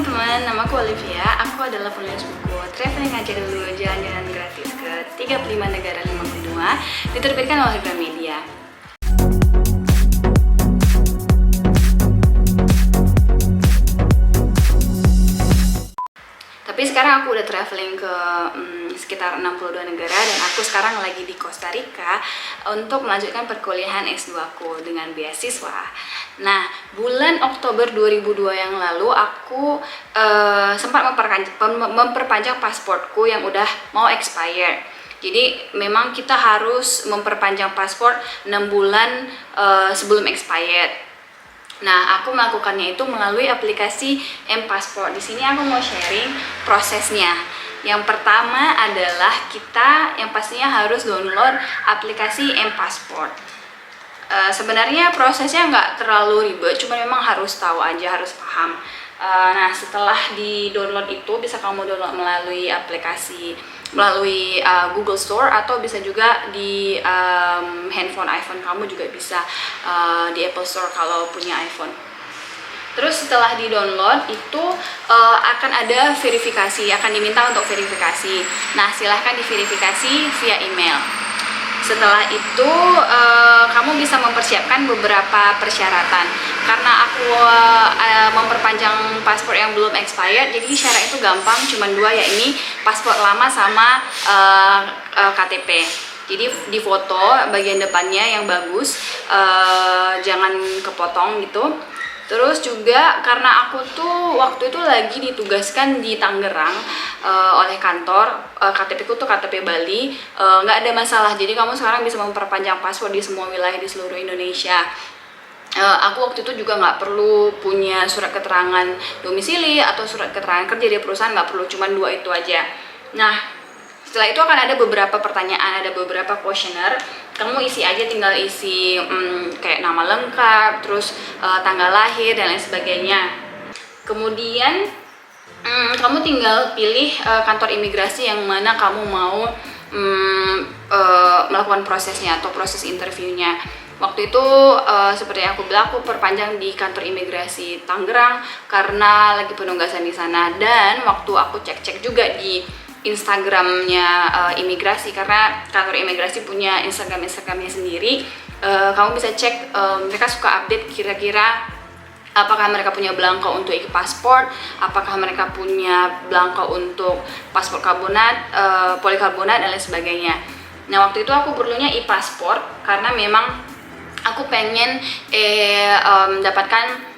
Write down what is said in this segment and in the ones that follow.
teman-teman, nama aku Olivia. Aku adalah penulis buku Traveling Aja Dulu, Jalan-Jalan Gratis ke 35 Negara 5 Benua, diterbitkan oleh Gramedia. Tapi sekarang aku udah traveling ke sekitar 62 negara dan aku sekarang lagi di Costa Rica untuk melanjutkan perkuliahan S2 aku dengan beasiswa. Nah, bulan Oktober 2002 yang lalu aku sempat memperpanjang pasportku yang udah mau expire. Jadi memang kita harus memperpanjang paspor 6 bulan sebelum expired. Nah, aku melakukannya itu melalui aplikasi M-Passport. Di sini aku mau sharing prosesnya. Yang pertama adalah kita yang pastinya harus download aplikasi M-Passport. Sebenarnya prosesnya nggak terlalu ribet, cuma memang harus tahu aja, harus paham. Nah, setelah di-download itu bisa kamu download melalui aplikasi, melalui Google Store, atau bisa juga di handphone iPhone kamu juga bisa di Apple Store kalau punya iPhone. Terus setelah di-download itu akan ada verifikasi, akan diminta untuk verifikasi. Nah, silahkan diverifikasi via email. Setelah itu kamu bisa mempersiapkan beberapa persyaratan. Karena aku memperpanjang paspor yang belum expired, jadi syarat itu gampang, cuma dua, yakni paspor lama sama KTP. Jadi di foto bagian depannya yang bagus, jangan kepotong gitu. Terus juga karena aku tuh waktu itu lagi ditugaskan di Tangerang oleh kantor, KTP ku tuh KTP Bali, nggak ada masalah. Jadi kamu sekarang bisa memperpanjang paspor di semua wilayah di seluruh Indonesia. Aku waktu itu juga nggak perlu punya surat keterangan domisili atau surat keterangan kerja di perusahaan, nggak perlu, cuma dua itu aja. Nah, setelah itu akan ada beberapa pertanyaan, ada beberapa kuesioner. Kamu isi aja, tinggal isi kayak nama lengkap, terus tanggal lahir dan lain sebagainya. Kemudian kamu tinggal pilih kantor imigrasi yang mana kamu mau melakukan prosesnya atau proses interviewnya. Waktu itu seperti yang aku bilang, aku perpanjang di kantor imigrasi Tangerang karena lagi penugasan di sana. Dan waktu aku cek-cek juga di Instagramnya imigrasi, karena kantor imigrasi punya Instagramnya sendiri. Kamu bisa cek, mereka suka update kira-kira apakah mereka punya belangko untuk e-pasport, apakah mereka punya belangko untuk paspor karbonat, polikarbonat dan lain sebagainya. Nah, waktu itu aku perlunya e-pasport karena memang aku pengen dapatkan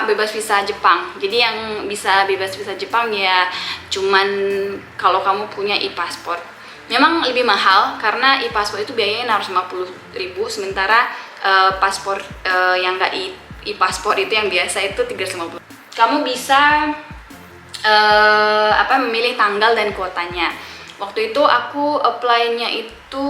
bebas visa Jepang. Jadi yang bisa bebas visa Jepang ya cuman kalau kamu punya e-pasport. Memang lebih mahal karena e-pasport itu biayanya 650.000, sementara paspor yang nggak e-pasport itu yang biasa itu 350. Kamu bisa memilih tanggal dan kuotanya. Waktu itu aku apply-nya itu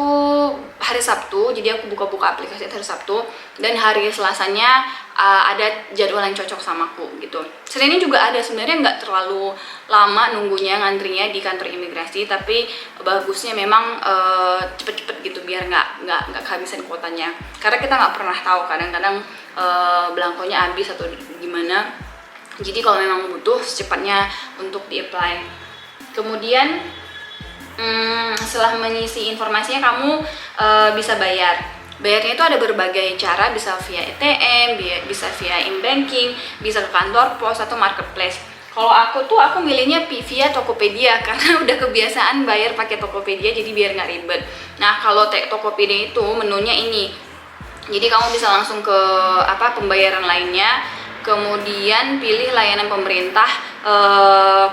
hari Sabtu, jadi aku buka-buka aplikasi hari Sabtu, dan hari Selasanya ada jadwal yang cocok sama aku gitu. Seninnya juga ada, sebenarnya nggak terlalu lama nunggunya, ngantrinya di kantor imigrasi, tapi bagusnya memang cepet-cepet gitu biar nggak kehabisan kuotanya. Karena kita nggak pernah tahu, kadang-kadang belangkonya habis atau gimana. Jadi kalau memang butuh secepatnya untuk di-apply. Kemudian setelah mengisi informasinya kamu bisa bayar. Bayarnya itu ada berbagai cara, bisa via ATM, bisa via e-banking, bisa ke kantor pos atau marketplace. Kalau aku milihnya via Tokopedia karena udah kebiasaan bayar pakai Tokopedia, jadi biar nggak ribet. Nah, kalau Tokopedia itu menunya ini, jadi kamu bisa langsung ke pembayaran lainnya, kemudian pilih layanan pemerintah,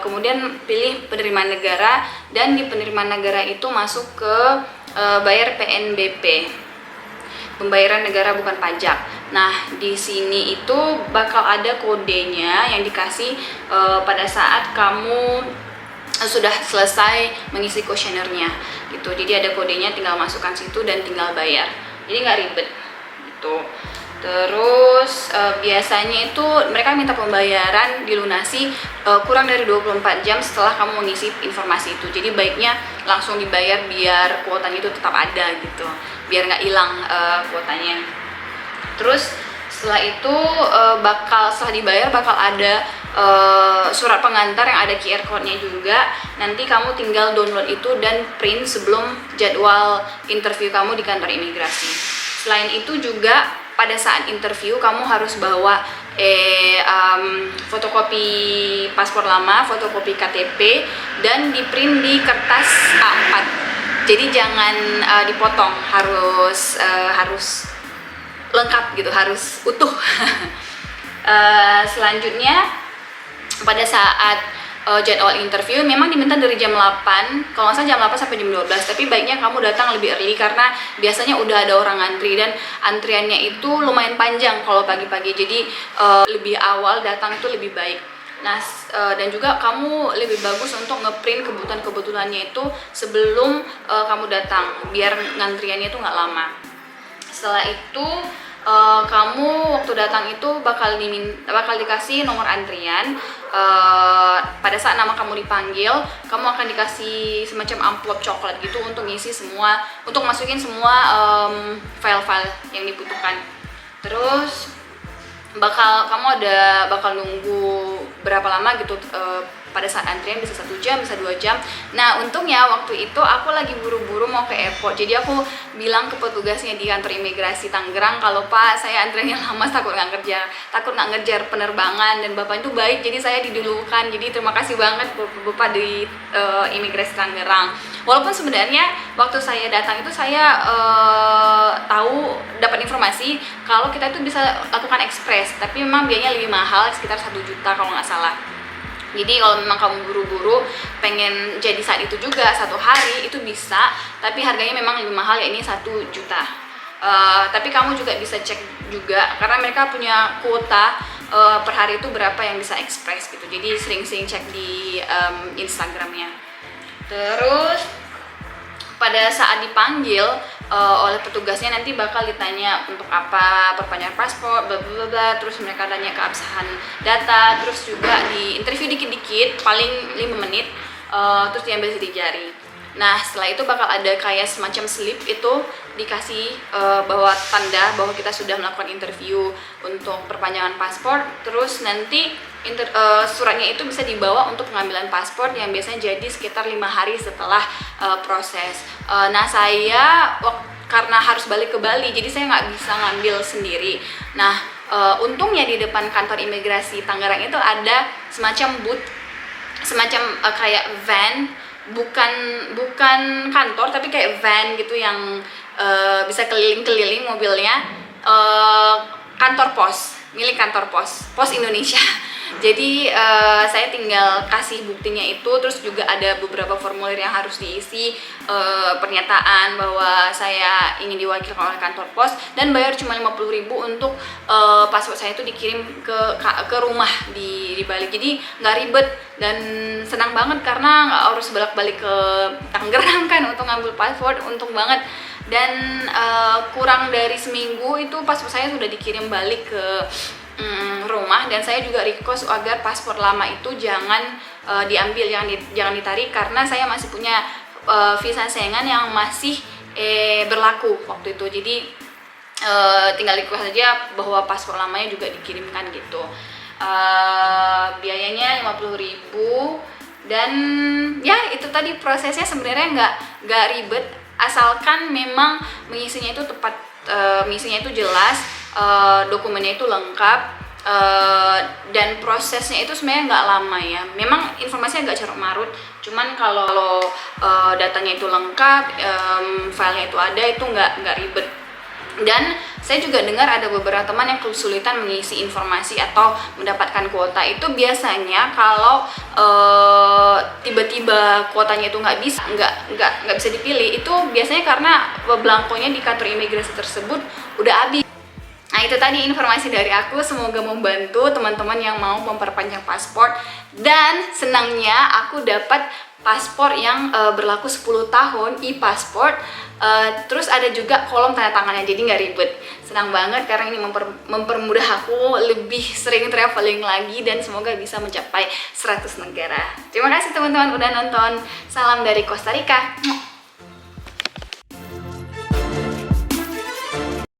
kemudian pilih penerimaan negara, dan di penerimaan negara itu masuk ke bayar PNBP, pembayaran negara bukan pajak. Nah, di sini itu bakal ada kodenya yang dikasih pada saat kamu sudah selesai mengisi kuesionernya gitu. Jadi ada kodenya, tinggal masukkan situ dan tinggal bayar. Jadi nggak ribet gitu. Terus biasanya itu mereka minta pembayaran dilunasi kurang dari 24 jam setelah kamu mengisi informasi itu. Jadi baiknya langsung dibayar biar kuotanya itu tetap ada gitu, biar nggak hilang kuotanya. Terus setelah itu setelah dibayar bakal ada surat pengantar yang ada QR code-nya juga. Nanti kamu tinggal download itu dan print sebelum jadwal interview kamu di kantor imigrasi. Selain itu juga pada saat interview kamu harus bawa fotokopi paspor lama, fotokopi KTP, dan di print di kertas A4. Jadi jangan dipotong, harus lengkap gitu, harus utuh. Selanjutnya pada saat jadwal interview memang diminta dari jam 8, kalau nggak salah jam 8 sampai jam 12, tapi baiknya kamu datang lebih early karena biasanya udah ada orang antri dan antriannya itu lumayan panjang kalau pagi-pagi, jadi lebih awal datang itu lebih baik. Nah, dan juga kamu lebih bagus untuk ngeprint kebutuhan-kebutuhannya itu sebelum kamu datang, biar ngantriannya itu nggak lama. Setelah itu kamu waktu datang itu bakal dikasih nomor antrian. Pada saat nama kamu dipanggil, kamu akan dikasih semacam amplop coklat gitu untuk masukin semua file-file yang dibutuhkan. Terus kamu bakal nunggu berapa lama gitu pada saat antrian, bisa 1 jam, bisa 2 jam. Nah, untungnya waktu itu aku lagi buru-buru mau ke airport, jadi aku bilang ke petugasnya di kantor imigrasi Tangerang, kalau Pak, saya antriannya lama, takut nggak ngejar penerbangan, dan Bapak itu baik, jadi saya didulukan. Jadi terima kasih banget Bapak di imigrasi Tangerang. Walaupun sebenarnya waktu saya datang itu saya dapat informasi kalau kita itu bisa lakukan ekspres, tapi memang biayanya lebih mahal, sekitar 1 juta kalau nggak salah. Jadi kalau memang kamu buru-buru pengen jadi saat itu juga 1 hari itu bisa, tapi harganya memang lebih mahal, ya ini 1 juta. Tapi kamu juga bisa cek juga karena mereka punya kuota per hari itu berapa yang bisa ekspres gitu. Jadi sering-sering cek di Instagramnya. Terus pada saat dipanggil oleh petugasnya nanti bakal ditanya untuk apa, perpanjangan paspor, bla bla bla. Terus mereka tanya keabsahan data, terus juga di interview dikit-dikit, paling 5 menit, terus diambil sidik jari. Nah, setelah itu bakal ada kayak semacam slip, itu dikasih tanda bahwa kita sudah melakukan interview untuk perpanjangan paspor. Terus nanti suratnya itu bisa dibawa untuk pengambilan paspor yang biasanya jadi sekitar 5 hari setelah proses. Nah, saya karena harus balik ke Bali, jadi saya nggak bisa ngambil sendiri. Nah, untungnya di depan kantor imigrasi Tangerang itu ada semacam booth, semacam kayak van, bukan kantor tapi kayak van gitu yang bisa keliling-keliling mobilnya, kantor pos, milik kantor pos Indonesia. Jadi saya tinggal kasih buktinya itu, terus juga ada beberapa formulir yang harus diisi, pernyataan bahwa saya ingin diwakilkan oleh kantor pos, dan bayar cuma 50.000 untuk paspor saya itu dikirim ke rumah di Bali. Jadi nggak ribet dan senang banget karena nggak harus bolak-balik ke Tangerang kan untuk ngambil paspor, untung banget. Dan kurang dari seminggu itu paspor saya sudah dikirim balik ke rumah, dan saya juga request agar paspor lama itu jangan diambil, jangan ditarik, karena saya masih punya visa Schengen yang masih berlaku waktu itu. Jadi tinggal request saja bahwa paspor lamanya juga dikirimkan gitu. Biayanya 50.000, dan ya itu tadi prosesnya sebenarnya nggak ribet, asalkan memang mengisinya itu tepat, mengisinya itu jelas, dokumennya itu lengkap, dan prosesnya itu sebenarnya nggak lama ya. Memang informasinya agak carut marut, cuman kalau datanya itu lengkap, filenya itu ada, itu nggak ribet. Dan saya juga dengar ada beberapa teman yang kesulitan mengisi informasi atau mendapatkan kuota. Itu biasanya kalau tiba-tiba kuotanya itu nggak bisa dipilih, itu biasanya karena belangkonya di kantor imigrasi tersebut udah habis. Nah, itu tadi informasi dari aku, semoga membantu teman-teman yang mau memperpanjang paspor. Dan senangnya aku dapat paspor yang berlaku 10 tahun, e-paspor. Terus ada juga kolom tanda tangannya, jadi nggak ribet. Senang banget karena ini mempermudah aku lebih sering traveling lagi, dan semoga bisa mencapai 100 negara. Terima kasih teman-teman udah nonton. Salam dari Costa Rica.